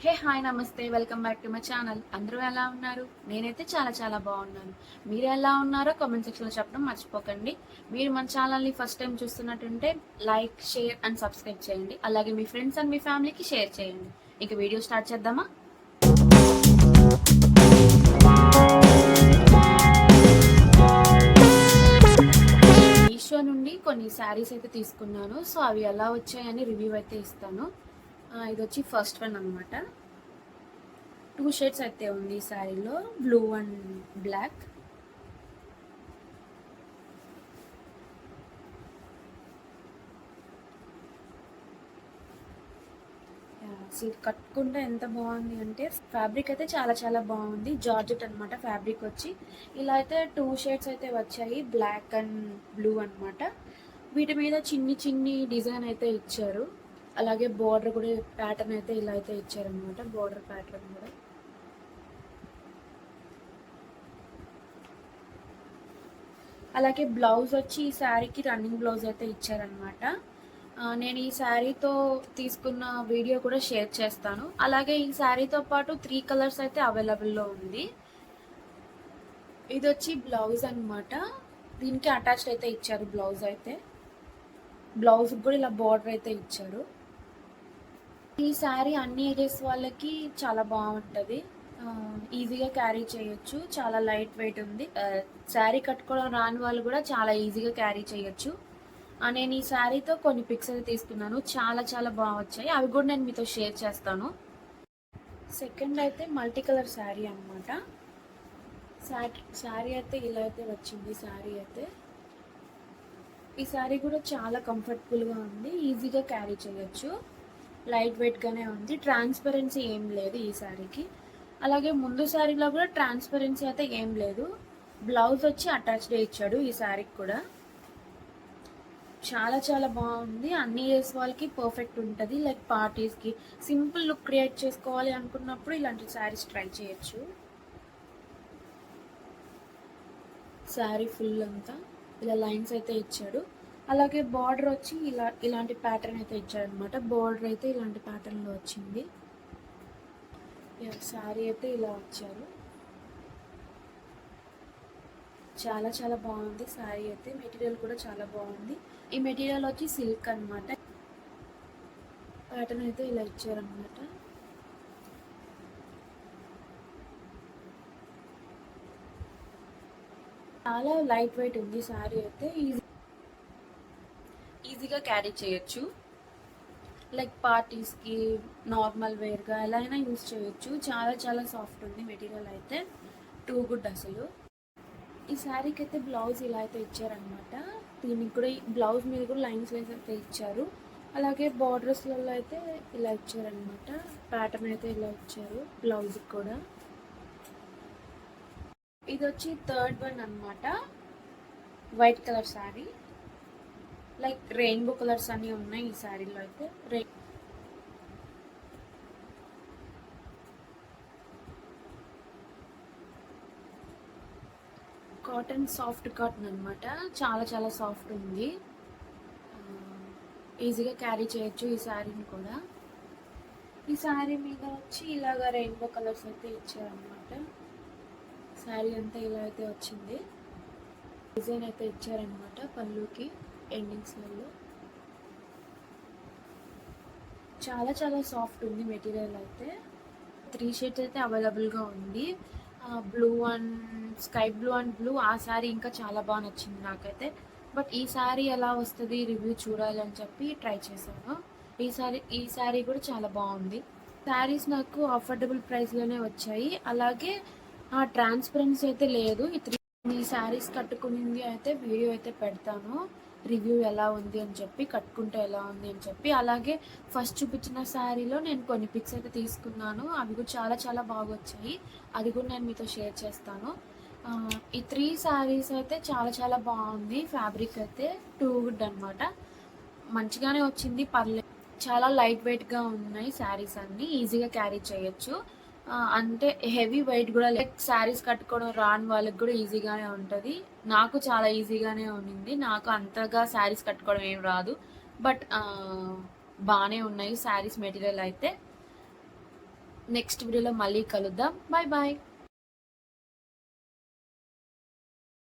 Hey hi నమస్తే, welcome back to my channel. అందరూ ఎలా ఉన్నారు? నేనైతే చాలా చాలా బాగున్నాను. మీరు ఎలా ఉన్నారో కామెంట్ సెక్షన్లో చెప్పడం మర్చిపోకండి. మీరు మన ఛానల్ని ఫస్ట్ టైం చూస్తున్నట్టుంటే లైక్, షేర్ అండ్ సబ్స్క్రైబ్ చేయండి. అలాగే మీ ఫ్రెండ్స్ అండ్ మీ ఫ్యామిలీకి షేర్ చేయండి. ఇక వీడియో స్టార్ట్ చేద్దామా? మీషో నుండి కొన్ని శారీస్ అయితే తీసుకున్నాను. సో అవి ఎలా వచ్చాయని రివ్యూ అయితే ఇస్తాను. ఇది వచ్చి ఫస్ట్ వన్ అనమాట. 2 షేడ్స్ అయితే ఉంది ఈ శారీలో, బ్లూ అండ్ బ్లాక్. అసలు కట్టుకుంటే ఎంత బాగుంది అంటే, ఫ్యాబ్రిక్ అయితే చాలా చాలా బాగుంది. జార్జెట్ అనమాట ఫ్యాబ్రిక్ వచ్చి. ఇలా అయితే 2 షేడ్స్ అయితే వచ్చాయి, బ్లాక్ అండ్ బ్లూ అనమాట. వీటి మీద చిన్ని చిన్ని డిజైన్ అయితే ఇచ్చారు. అలాగే బోర్డర్ కూడా ప్యాటర్న్ అయితే ఇలా అయితే ఇచ్చారనమాట, బోర్డర్ ప్యాటర్న్ కూడా. అలాగే బ్లౌజ్ వచ్చి ఈ శారీకి రన్నింగ్ బ్లౌజ్ అయితే ఇచ్చారనమాట. నేను ఈ శారీతో తీసుకున్న వీడియో కూడా షేర్ చేస్తాను. అలాగే ఈ శారీతో పాటు 3 కలర్స్ అయితే అవైలబుల్లో ఉంది. ఇది వచ్చి బ్లౌజ్ అనమాట. దీనికి అటాచ్డ్ అయితే ఇచ్చారు బ్లౌజ్ అయితే. బ్లౌజ్ కూడా ఇలా బార్డర్ అయితే ఇచ్చారు. ఈ శారీ అన్ని ఏజెస్ వాళ్ళకి చాలా బాగుంటుంది. ఈజీగా క్యారీ చేయొచ్చు, చాలా లైట్ వెయిట్ ఉంది. శారీ కట్టుకోవడం రాని వాళ్ళు కూడా చాలా ఈజీగా క్యారీ చేయొచ్చు. నేను ఈ శారీతో కొన్ని పిక్స్ అయితే తీసుకున్నాను, చాలా చాలా బాగా వచ్చాయి. అవి కూడా నేను మీతో షేర్ చేస్తాను. సెకండ్ అయితే మల్టీ కలర్ శారీ అనమాట. శారీ అయితే ఇలా అయితే వచ్చింది. శారీ అయితే ఈ శారీ కూడా చాలా కంఫర్టబుల్గా ఉంది, ఈజీగా క్యారీ చేయొచ్చు, లైట్ వెయిట్గానే ఉంది. ట్రాన్స్పరెన్సీ ఏం లేదు ఈ శారీకి. అలాగే ముందు శారీలో కూడా ట్రాన్స్పరెన్సీ అయితే ఏం లేదు. బ్లౌజ్ వచ్చి అటాచ్డ్ ఇచ్చాడు ఈ శారీకి కూడా. చాలా చాలా బాగుంది. అన్ని ఏజ్ వాళ్ళకి పర్ఫెక్ట్ ఉంటుంది. లైక్ పార్టీస్కి సింపుల్ లుక్ క్రియేట్ చేసుకోవాలి అనుకున్నప్పుడు ఇలాంటి శారీస్ ట్రై చేయొచ్చు. శారీ ఫుల్ అంతా ఇలా లైన్స్ అయితే ఇచ్చాడు. అలాగే బార్డర్ వచ్చి ఇలాంటి ప్యాటర్న్ అయితే ఇచ్చాడు అనమాట. బార్డర్ అయితే ఇలాంటి ప్యాటర్న్లో వచ్చింది. శారీ అయితే ఇలా వచ్చారు. చాలా చాలా బాగుంది శారీ అయితే. మెటీరియల్ కూడా చాలా బాగుంది. ఈ మెటీరియల్ వచ్చి సిల్క్ అనమాట. ప్యాటర్న్ అయితే ఇలా ఇచ్చారనమాట. చాలా లైట్ వెయిట్ ఉంది శారీ అయితే. ఈజీగా క్యారీ చేయొచ్చు. లైక్ పార్టీస్కి నార్మల్ వేర్గా ఎలా అయినా యూజ్ చేయొచ్చు. చాలా చాలా సాఫ్ట్ ఉంది మెటీరియల్ అయితే, టూ గుడ్ అసలు. ఈ శారీకి అయితే బ్లౌజ్ ఇలా అయితే ఇచ్చారనమాట. దీనికి కూడా బ్లౌజ్ మీద కూడా లైన్స్ అయితే ఇచ్చారు. అలాగే బార్డర్స్లలో అయితే ఇలా ఇచ్చారనమాట. ప్యాటర్న్ అయితే ఇలా ఇచ్చారు బ్లౌజ్కి కూడా. ఇది వచ్చి థర్డ్ వన్ అనమాట. White colour sari, like rainbow colours అన్నీ ఉన్నాయి ఈ శారీలో అయితే. కాటన్, సాఫ్ట్ కాటన్ అనమాట. చాలా చాలా సాఫ్ట్ ఉంది. ఈజీగా క్యారీ చేయొచ్చు ఈ శారీని కూడా. ఈ శారీ మీద వచ్చి ఇలాగ రెయిన్బో కలర్స్ అయితే ఇచ్చారనమాట. శారీ అంతా ఇలా అయితే వచ్చింది. డిజైన్ అయితే ఇచ్చారనమాట పళ్ళుకి ఎండింగ్స్లలో. చాలా చాలా సాఫ్ట్ ఉంది మెటీరియల్ అయితే. 3 షేడ్స్ అయితే అవైలబుల్గా ఉంది. Blue and sky blue and blue. ఆ శారీ ఇంకా చాలా బాగా నచ్చింది నాకైతే. బట్ ఈ శారీ ఎలా వస్తుంది రివ్యూ చూడాలని చెప్పి ట్రై చేశాను. ఈ శారీ కూడా చాలా బాగుంది. శారీస్ నాకు అఫోర్డబుల్ ప్రైస్లోనే వచ్చాయి. అలాగే ట్రాన్స్పరెన్సీ అయితే లేదు. ఈ శారీస్ కట్టుకునింది అయితే వీడియో అయితే పెడతాను, రివ్యూ ఎలా ఉంది అని చెప్పి, కట్టుకుంటే ఎలా ఉంది అని చెప్పి. అలాగే ఫస్ట్ చూపించిన శారీలో నేను కొన్ని పిక్స్ అయితే తీసుకున్నాను, అవి కూడా చాలా చాలా బాగా వచ్చాయి. అది కూడా నేను మీతో షేర్ చేస్తాను. ఈ 3 శారీస్ అయితే చాలా చాలా బాగుంది. ఫ్యాబ్రిక్ అయితే టూ గుడ్ అనమాట. మంచిగానే వచ్చింది, పర్లేదు. చాలా లైట్ వెయిట్గా ఉన్నాయి శారీస్ అన్నీ, ఈజీగా క్యారీ చేయొచ్చు. అంటే హెవీ వెయిట్ కూడా లైక్ శారీస్ కట్టుకోవడం రాని వాళ్ళకి కూడా ఈజీగానే ఉంటుంది. నాకు చాలా ఈజీగానే ఉండింది. నాకు అంతగా శారీస్ కట్టుకోవడం ఏం రాదు, బట్ బాగానే ఉన్నాయి శారీస్ మెటీరియల్ అయితే. నెక్స్ట్ వీడియోలో మళ్ళీ కలుద్దాం. Bye bye.